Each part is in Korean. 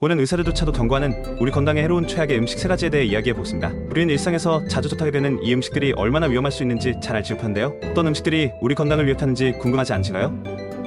오늘 의사들조차도 경고하는 우리 건강에 해로운 최악의 음식 3가지에 대해 이야기해보겠습니다. 우리는 일상에서 자주 접하게 되는 이 음식들이 얼마나 위험할 수 있는지 잘 알지 못한데요. 어떤 음식들이 우리 건강을 위협하는지 궁금하지 않으신가요?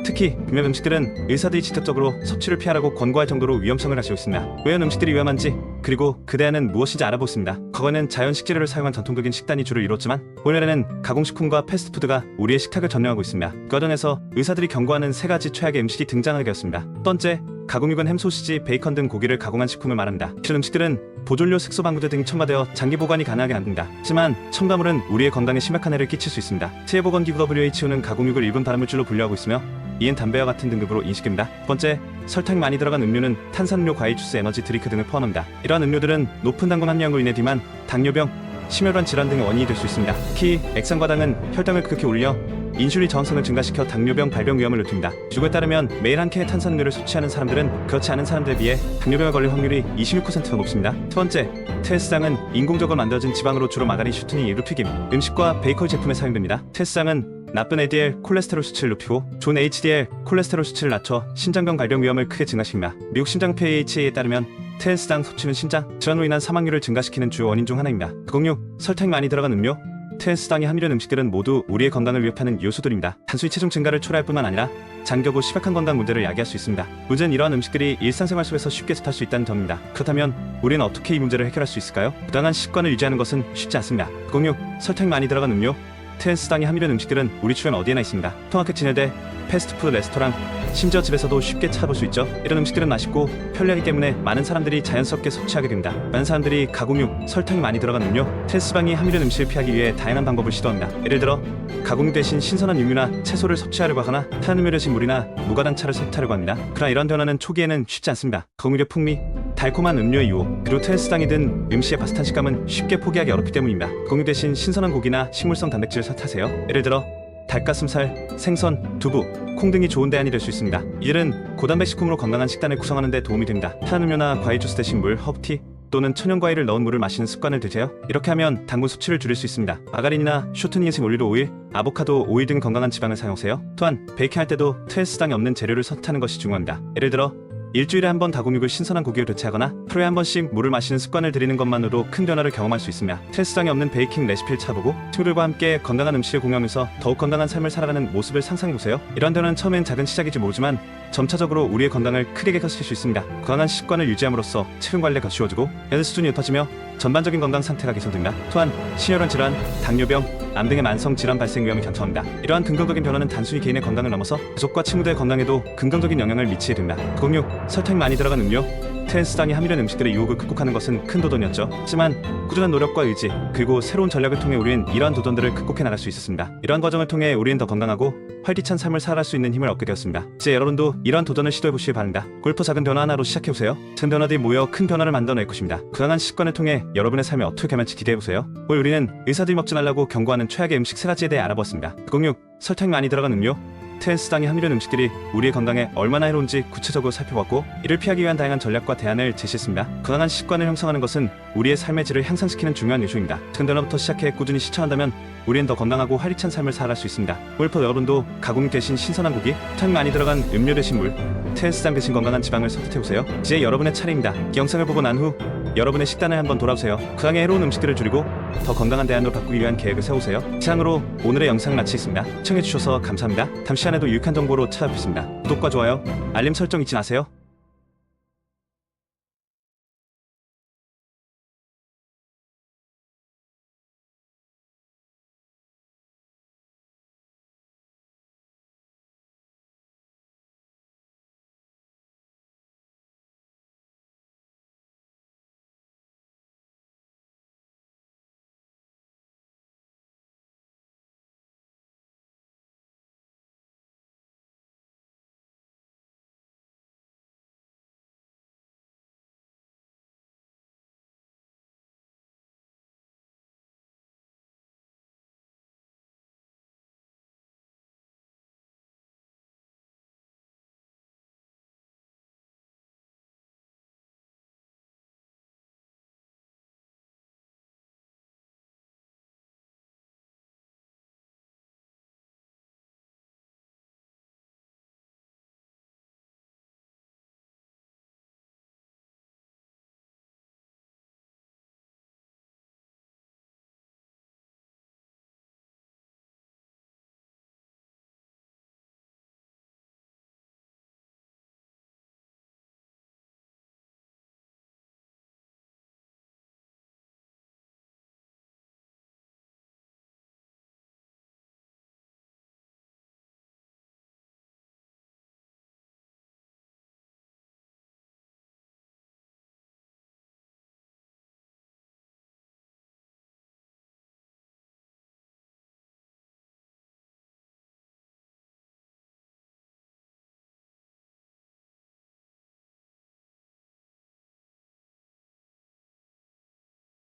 특히 몇몇 음식들은 의사들이 직접적으로 섭취를 피하라고 권고할 정도로 위험성을 가지고 있습니다. 왜 음식들이 위험한지, 그리고 그 대안은 무엇인지 알아보겠습니다. 과거에는 자연 식재료를 사용한 전통적인 식단이 주를 이뤘지만 오늘에는 가공식품과 패스트푸드가 우리의 식탁을 점령하고 있습니다. 그 과정에서 의사들이 경고하는 3가지 최악의 음식이 등장하게 되었습니다. 첫 번째, 가공육은 햄, 소시지, 베이컨 등 고기를 가공한 식품을 말합니다. 이런 음식들은 보존료, 색소, 방부제 등이 첨가되어 장기 보관이 가능하게 만듭니다. 하지만 첨가물은 우리의 건강에 심각한 해를 끼칠 수 있습니다. 세계보건기구 WHO는 가공육을 일분 발암물질로 분류하고 있으며 이엔 담배와 같은 등급으로 인식됩니다. 두 번째, 설탕이 많이 들어간 음료는 탄산음료, 과일 주스, 에너지 드링크 등을 포함합니다. 이러한 음료들은 높은 당분 함량으로 인해 비만, 당뇨병, 심혈관 질환 등의 원인이 될 수 있습니다. 특히 액상과당은 혈당을 급격히 올려 인슐린 저항성을 증가시켜 당뇨병 발병 위험을 높입니다. 연구에 따르면 매일 한 캔의 탄산음료를 섭취하는 사람들은 그렇지 않은 사람들에 비해 당뇨병에 걸릴 확률이 26%더 높습니다. 두 번째, 트랜스당은 인공적으로 만들어진 지방으로 주로 마가린, 슈트닝, 이루 튀김, 음식과 베이커리 제품에 사용됩니다. 트랜스당은 나쁜 LDL 콜레스테롤 수치를 높이고 좋은 HDL 콜레스테롤 수치를 낮춰 심장병 발병 위험을 크게 증가시킵니다. 미국 심장폐회에 따르면 트랜스당 섭취는 심장 질환으로 인한 사망률을 증가시키는 주요 원인 중 하나입니다. 가공육, 설탕이 많이 들어간 음료, 트랜스당이 함유된 음식들은 모두 우리의 건강을 위협하는 요소들입니다. 단순히 체중 증가를 초래할 뿐만 아니라 장기고 심각한 건강 문제를 야기할 수 있습니다. 문제는 이러한 음식들이 일상생활 속에서 쉽게 습할 수 있다는 점입니다. 그렇다면 우리는 어떻게 이 문제를 해결할 수 있을까요? 부당한 습관을 유지하는 것은 쉽지 않습니다. 가공육, 설탕이 많이 들어간 음료, 트랜스당이 함유된 음식들은 우리 주변 어디에나 있습니다. 통학교 지낼 패스트푸드 레스토랑, 심지어 집에서도 쉽게 찾아볼 수 있죠. 이런 음식들은 맛있고 편리하기 때문에 많은 사람들이 자연스럽게 섭취하게 됩니다. 많은 사람들이 가공육, 설탕이 많이 들어간 음료, 트랜스당이 함유된 음식을 피하기 위해 다양한 방법을 시도합니다. 예를 들어 가공육 대신 신선한 육류나 채소를 섭취하려고 하거나 탄음료 대신 물이나 무가당차를 섭취하려고 합니다. 그러나 이런 변화는 초기에는 쉽지 않습니다. 가공육의 풍미, 달콤한 음료의 유혹, 그리고 트랜스당이 든 음식의 바삭한 식감은 쉽게 포기하기 어렵기 때문입니다. 가공육 대신 신선한 고기나 식물성 단백질을 섭취하세요. 예를 들어 닭가슴살, 생선, 두부, 콩 등이 좋은 대안이 될 수 있습니다. 이들은 고단백 식품으로 건강한 식단을 구성하는 데 도움이 됩니다. 탄음료나 과일 주스 대신 물, 허브티 또는 천연 과일을 넣은 물을 마시는 습관을 들이세요. 이렇게 하면 당분 수치를 줄일 수 있습니다. 마가린이나 쇼트닝, 올리브 오일, 아보카도 오일 등 건강한 지방을 사용하세요. 또한 베이킹할 때도 트랜스당이 없는 재료를 선택하는 것이 중요합니다. 예를 들어 일주일에 한 번 다공육을 신선한 고기로 대체하거나 하루에 한 번씩 물을 마시는 습관을 들이는 것만으로도 큰 변화를 경험할 수 있습니다. 트랜스당이 없는 베이킹 레시피를 찾아보고 친구들과 함께 건강한 음식을 공유하면서 더욱 건강한 삶을 살아가는 모습을 상상해보세요. 이러한 변화는 처음엔 작은 시작일지 모르지만 점차적으로 우리의 건강을 크게 개선시킬 수 있습니다. 건강한 식관을 유지함으로써 체중 관리가 더 쉬워지고 에너지 수준이 높아지며 전반적인 건강 상태가 개선됩니다. 또한 심혈관 질환, 당뇨병, 암 등의 만성 질환 발생 위험이 감소합니다. 이러한 긍정적인 변화는 단순히 개인의 건강을 넘어서 가족과 친구들의 건강에도 긍정적인 영향을 미치게 됩니다. 가공육, 설탕이 많이 들어간 음료, 트랜스당이 함유된 음식들의 유혹을 극복하는 것은 큰 도전이었죠. 하지만 꾸준한 노력과 의지, 그리고 새로운 전략을 통해 우리는 이러한 도전들을 극복해 나갈 수 있었습니다. 이러한 과정을 통해 우리는 더 건강하고 활기찬 삶을 살아갈 수 있는 힘을 얻게 되었습니다. 이제 여러분도 이러한 도전을 시도해보시기 바랍니다. 골프 작은 변화 하나로 시작해보세요. 작은 변화들이 모여 큰 변화를 만들어낼 것입니다. 건강한 식습관을 통해 여러분의 삶에 어떻게 변할지 기대해보세요. 오늘 우리는 의사들이 먹지 말라고 경고하는 최악의 음식 3가지에 대해 알아보았습니다. 가공육, 설탕이 많이 들어간 음료, 트랜스당이 함유된 음식들이 우리의 건강에 얼마나 해로운지 구체적으로 살펴봤고 이를 피하기 위한 다양한 전략과 대안을 제시했습니다. 건강한 식습관을 형성하는 것은 우리의 삶의 질을 향상시키는 중요한 요소입니다. 작은 변화부터 시작해 꾸준히 실천한다면 우리는 더 건강하고 활기찬 삶을 살아갈 수 있습니다. 오늘부터 여러분도 가공육 대신 신선한 고기, 설탕이 많이 들어간 음료 대신 물, 트랜스당 대신 건강한 지방을 선택해보세요. 이제 여러분의 차례입니다. 이 영상을 보고 난 후 여러분의 식단을 한번 돌아보세요. 건강에 해로운 음식들을 줄이고 더 건강한 대안으로 바꾸기 위한 계획을 세우세요. 이상으로 오늘의 영상을 마치겠습니다. 시청해주셔서 감사합니다. 다음 시간에도 유익한 정보로 찾아뵙겠습니다. 구독과 좋아요, 알림 설정 잊지 마세요.